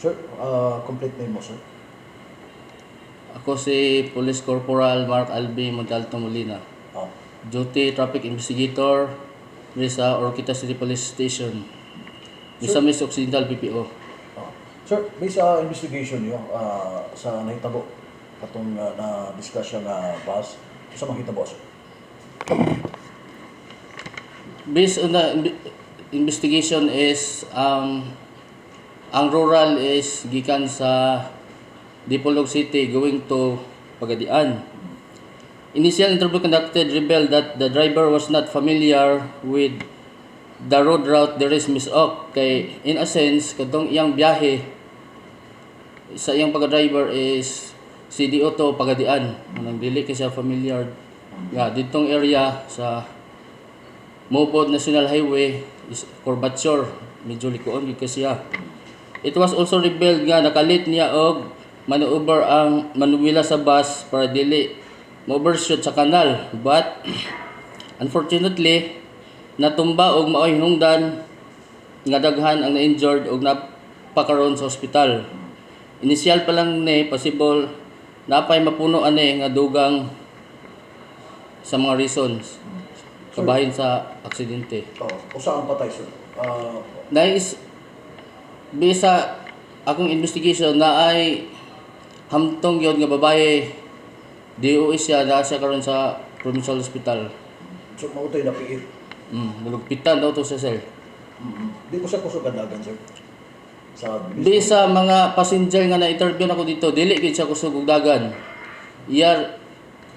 Sir, complete name mo, sir? Ako si Police Corporal Mark Albi Montalto Molina. Oh. Duty Traffic Investigator sa Orquita City Police Station. Sir? Misamis Occidental PPO. Oh. Sir, based sa investigation niyo, sa nahitabo, katong na-discuss siya nga bus, sa mahitabo, sir? Based on the investigation is ang rural is gikan sa Dipolog City going to Pagadian. Initial interview conducted revealed that the driver was not familiar with the road route there is misok. Kay in a sense katong iyang biyahe sa iyang pagka-driver is CDO to Pagadian. Nang dili kay siya familiar nga ditong area sa Mopod National Highway is curvature, medyo likuon gyud siya. It was also revealed nga nakalit niya og maneuver ang manuwila sa bus para dili ma-overshoot sa kanal, but unfortunately natumba og maoy hinungdan nga daghan ang na-injured og napakaron sa ospital. Initial pa lang ni possible napay mapuno ani nga dugang sa mga reasons kabahin sa aksidente. Usa ang patay, sir? Nais bisa akong investigation na ay hamtong yun nga babae DOS siya na siya karon sa provincial hospital. So, mautoy na piit? Nalugpitan daw to sa cell. Di ko siya kusog gandagan, sir? Bisa mga passenger nga na-interview ako dito, dili gid siya kusog og dagan. Iyar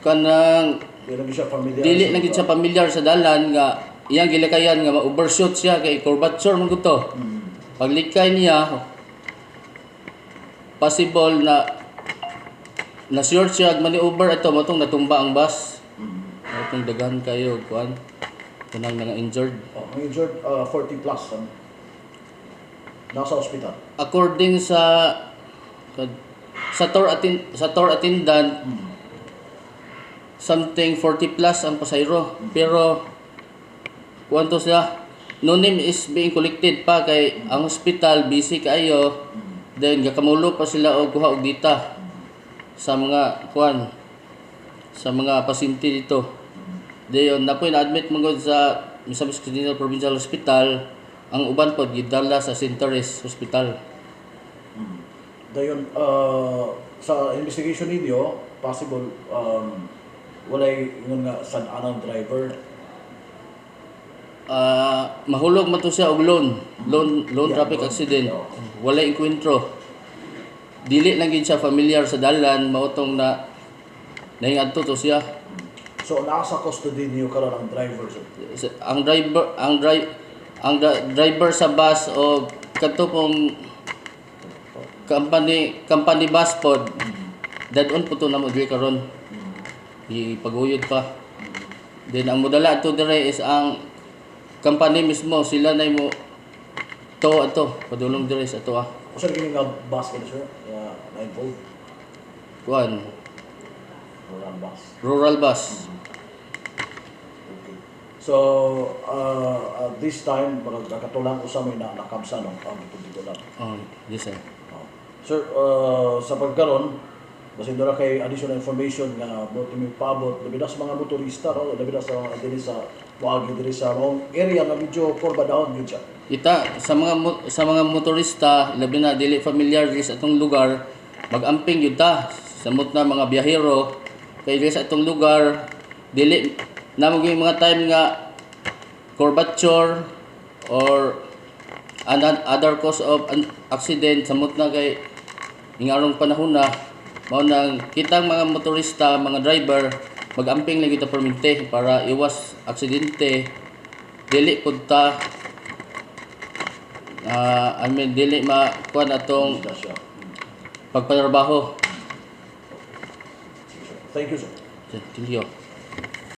kanang dili na gid siya familiar sa dalan nga iyang gilakayan nga ma-overshoot siya kay curvature man gud to. Paglikay niya possible na short siya maneuver ito matong natumba ang bus. Atong daghan kayo kuan kanang mga injured. Ang injured 40 plus nasa ospital. According sa tour attendant something 40 plus ang pasayro, pero kuanto siya no name is being collected pa kay ang hospital busy kaayo, then gakamulo pa sila og kuha og data sa mga kuan sa mga pasyente dito. Dayon napoy na-admit mangod sa Misamis Occidental Provincial Hospital, ang uban pod gidala sa St. Teres Hospital. Dayon sa investigation ninyo, possible walay ingon nga sad anang driver. Mahulog man to siya og loan traffic accident. Wala enkwentro. Dili lang gid siya familiar sa dalan, mautong na naingadto to siya. So nasa custody niyo karon ang driver, sir? Ang driver sa bus o kadto pong company bus pod dadon po to na mo diri karon. Ipaguyod pa. Then ang modala ato dire is ang company mismo, sila na mo to ato padulong dire sa ato. Usa gini nga bus ko, sir? Na-involved? Kuan Rural bus. Okay. So this time kakatulang usa may nakabsa no ang dito lang. Yes sir. Sir, sa pagkaron basin dira kay additional information nga about mi paabot labi na sa mga motorista no, labi na sa diri sa wagi diri sa wrong area nga medyo kurba down gyud siya. Ita sa mga motorista labi na dili familiar diri sa atong lugar, mag-amping gyud ta samot na mga biyahero kay diri sa atong lugar dili na maging mga time nga curvature or other cause of an accident samot na kay ingarong panahon na mao nang kitang mga motorista, mga driver mag-amping lang kita permente para iwas aksidente. Dili pud ta dili makuan atong pagpatrabaho. Thank you, sir. Thank you.